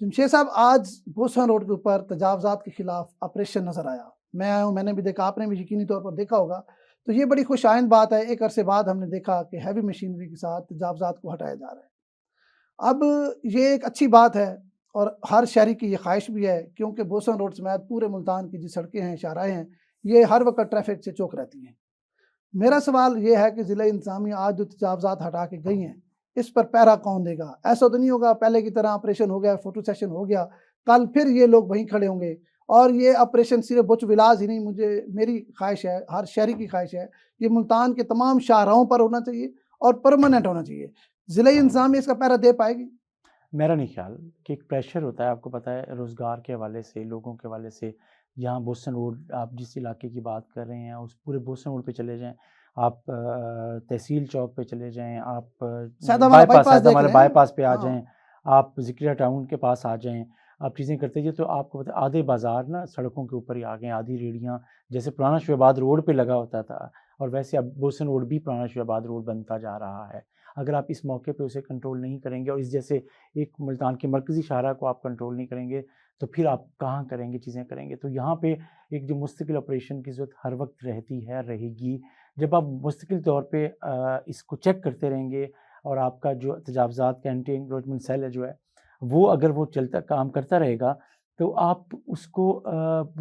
जमशेद साहब, आज boson road के ऊपर तजावज़ात के खिलाफ ऑपरेशन नज़र आया। मैं आया हूँ, मैंने भी देखा, आपने भी यकीनी तौर पर देखा होगा। तो ये बड़ी खुशाइंद बात है, एक अरसे बाद हमने देखा कि हैवी मशीनरी के साथ तजावज़ात को हटाया जा रहा है। अब ये एक अच्छी बात है और हर शहरी की ये ख्वाहिश भी है, क्योंकि बोसन रोड समेत पूरे मुल्तान की जो सड़कें हैं, शाहराएँ हैं, ये हर वक्त ट्रैफिक से चौक रहती हैं। मेरा सवाल ये है कि ज़िला इंतज़ामिया आज जो तजावज़ात हटा के गई हैं, इस पर पहरा कौन देगा? ऐसा तो नहीं होगा पहले की तरह ऑपरेशन हो गया, फ़ोटो सेशन हो गया, कल फिर ये लोग वहीं खड़े होंगे और ये ऑपरेशन सिर्फ बुच विलास ही नहीं, मेरी ख्वाहिश है, हर शहरी की ख्वाहिश है, ये मुल्तान के तमाम शाहराहों पर होना चाहिए और परमानेंट होना चाहिए। ज़िला इंतज़ामिया इसका पहरा दे पाएगी? मेरा नहीं ख्याल कि एक प्रेशर होता है, आपको पता है, रोज़गार के हवाले से, लोगों के हवाले से। यहाँ बोस्टन रोड, आप जिस इलाके की बात कर रहे हैं, उस पूरे बोस्टन रोड पे चले जाएँ, आप तहसील चौक पे चले जाएँ, आप सैदामाला बाईपास पे आ जाएँ, आप ज़िक्रिया टाउन के पास आ जाएँ, आप चीज़ें करते जाइए तो आपको पता आधे बाज़ार ना सड़कों के ऊपर ही आ गए, आधी रेहड़ियाँ जैसे पुराना शोबाद रोड पे लगा होता था, और वैसे अब बोस्टन रोड भी पुराना शोबाद रोड बनता जा रहा है। अगर आप इस मौके पे उसे कंट्रोल नहीं करेंगे और इस जैसे एक मुल्तान के मरकज़ी शाहरा को आप कंट्रोल नहीं करेंगे, तो फिर आप कहाँ करेंगे, चीज़ें करेंगे। तो यहाँ पे एक जो मुस्तकिल ऑपरेशन की ज़रूरत हर वक्त रहती है, रहेगी। जब आप मुस्तकिल तौर पे इसको चेक करते रहेंगे और आपका जो तजावज़ात का एंटी एंक्रोचमेंट सेल है जो है, वो अगर वो चलता काम करता रहेगा, तो आप उसको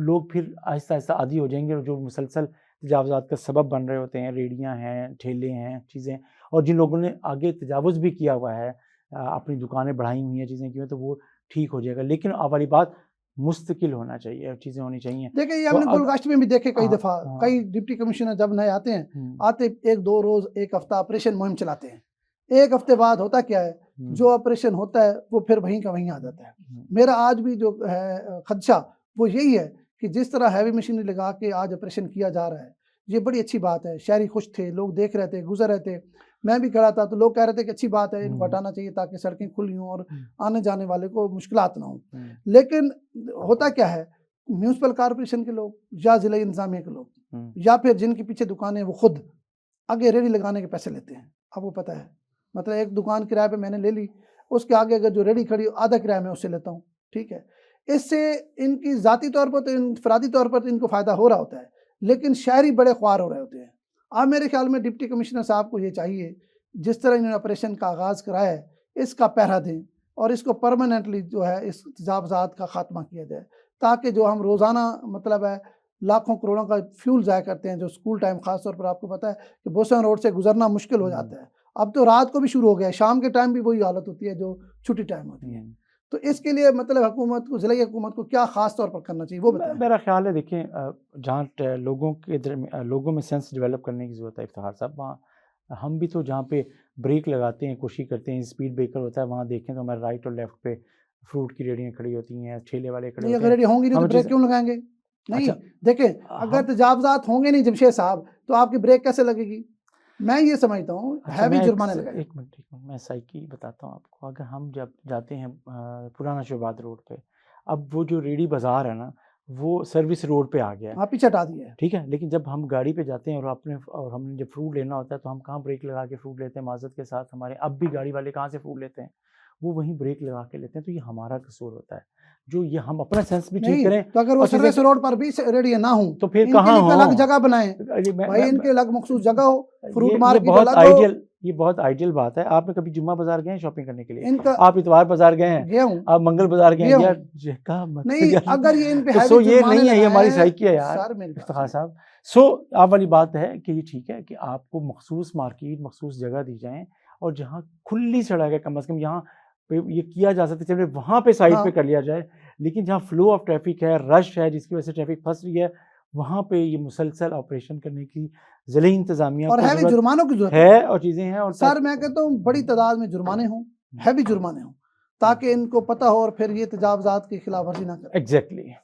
लोग फिर आहिस्ता-आहिस्ता आदी हो जाएँगे, और जो मुसलसल तजावज़ात का सबब बन रहे होते हैं, रेहड़ियाँ हैं, ठेले हैं, चीज़ें, और जिन लोगों ने आगे तजावुज़ भी किया हुआ है, अपनी दुकानें बढ़ाई हुई हैं, चीज़ें की हुई हैं, तो वो ठीक हो जाएगा। लेकिन वाली बात, मुस्तकिल होना चाहिए, चीज़ें होनी चाहिए। देखिए, ये तो हमने गुलगश्त में भी देखे कई दफ़ा, कई हाँ। डिप्टी कमिश्नर जब नए आते हैं, आते 1-2 रोज़ 1 हफ़्ता ऑपरेशन मुहिम चलाते हैं। 1 हफ़्ते बाद होता क्या है, जो ऑपरेशन होता है वो फिर वहीं का वहीं आ जाता है। मेरा आज भी जो है खदशा वो यही है कि जिस तरह हैवी मशीनरी लगा के आज ऑपरेशन किया जा रहा है, ये बड़ी अच्छी बात है। शहरी खुश थे, लोग देख रहे थे, गुज़र रहे थे। मैं भी खड़ा था तो लोग कह रहे थे कि अच्छी बात है, इनको हटाना चाहिए ताकि सड़कें खुली हों और आने जाने वाले को मुश्किलात ना हों। लेकिन होता क्या है, म्यूनसिपल कॉर्पोरेशन के लोग या ज़िला इंतज़ामिया के लोग या फिर जिनके पीछे दुकानें, वो खुद आगे रेहड़ी लगाने के पैसे लेते हैं। आपको पता है, मतलब एक दुकान किराए पे मैंने ले ली, उसके आगे अगर जो रेहड़ी खड़ी आधा किराया मैं उससे लेता हूँ, ठीक है। इससे इनकी ज़ाती तौर पर तो इनफरादी तौर पर तो इनको फ़ायदा हो रहा होता है, लेकिन शहरी बड़े ख्वार हो रहे होते हैं। अब मेरे ख्याल में डिप्टी कमिश्नर साहब को ये चाहिए, जिस तरह इन्होंने ऑपरेशन का आगाज़ कराया है, इसका पहरा दें और इसको परमानेंटली जो है इस तजावज़ात का ख़ात्मा किया जाए, ताकि जो हम रोज़ाना मतलब है लाखों करोड़ों का फ्यूल ज़ाया करते हैं, जो स्कूल टाइम ख़ास तौर पर आपको पता है कि बोसन रोड से गुजरना मुश्किल हो जाता है। अब तो रात को भी शुरू हो गया है, शाम के टाइम भी वही हालत होती है जो छुट्टी टाइम होती है। तो इसके लिए मतलब हुकूमत को, ज़िले की हुकूमत को क्या ख़ास तौर पर करना चाहिए, वो बताएं। मेरा ख्याल है, देखिए, जहाँ लोगों में सेंस डेवलप करने की ज़रूरत है इफ्तिखार साहब। वहाँ हम भी तो जहाँ पे ब्रेक लगाते हैं, कोशिश करते हैं, स्पीड ब्रेकर होता है, वहाँ देखें तो हमारे राइट और लेफ्ट पे फ्रूट की रेहड़ियाँ खड़ी होती हैं, ठेले वाले खड़े होते हैं। अगर रेहड़ी होंगी नहीं तो ब्रेक क्यों लगाएंगे? नहीं, देखें, अगर तजावज़ात होंगे नहीं जमशेद साहब, तो आपकी ब्रेक कैसे लगेगी? मैं ये समझता हूँ हैवी जुर्माने लगाए। एक मिनट, मैं साइकी बताता हूँ आपको। अगर हम जब जाते हैं पुराना शोबाद रोड पे, अब वो जो रेहड़ी बाज़ार है ना, वो सर्विस रोड पे आ गया है। हाँ, पीछे हटा दिया है। ठीक है, लेकिन जब हम गाड़ी पे जाते हैं और हमने जब फ्रूट लेना होता है, तो हम कहाँ ब्रेक लगा के फ्रूट लेते हैं? माज़रत के साथ, हमारे अब भी गाड़ी वाले कहाँ से फ्रूट लेते हैं? वो वहीं ब्रेक लगा के लेते हैं। तो ये हमारा कसूर होता है, जो ये हम अपना सेंस भी ठीक करें। तो अगर वो सर्विस रोड पर भी रेहड़ियाँ ना हों, तो फिर कहाँ हो? अलग जगह बनाएं भाई, इनके अलग मखसूस जगह हो, फ्रूट मार्केट अलग हो। ये बहुत आइडियल बात है। आपने कभी जुम्मा बाजार गए हैं शॉपिंग करने के लिए? आप इतवार बाजार गए हैं? गया हूँ। आप मंगल बाजार गए हैं? यार नहीं, अगर ये इन पे तो ये नहीं है, ये हमारी साइकी है यार इफ्तिखार साहब। आप वाली बात है कि ये ठीक है कि आपको मखसूस मार्केट, मखसूस जगह दी जाए, और जहाँ खुली सड़क है, कम से कम यहाँ पे ये किया जा सकता है, चलिए वहाँ पे साइड पे कर लिया जाए। लेकिन जहाँ फ्लो ऑफ ट्रैफिक है, रश है, जिसकी वजह से ट्रैफिक फंस रही है, वहाँ पे ये मुसलसल ऑपरेशन करने की ज़िले इंतज़ामिया और हैवी जुर्मानों की ज़रूरत है, और चीज़ें हैं। और सर, मैं कहता हूँ बड़ी तादाद में जुर्माने हों, हैवी जुर्माने हों, ताकि इनको पता हो और फिर ये तजावज़ात की खिलाफ वर्जी ना करें। एग्जैक्टली।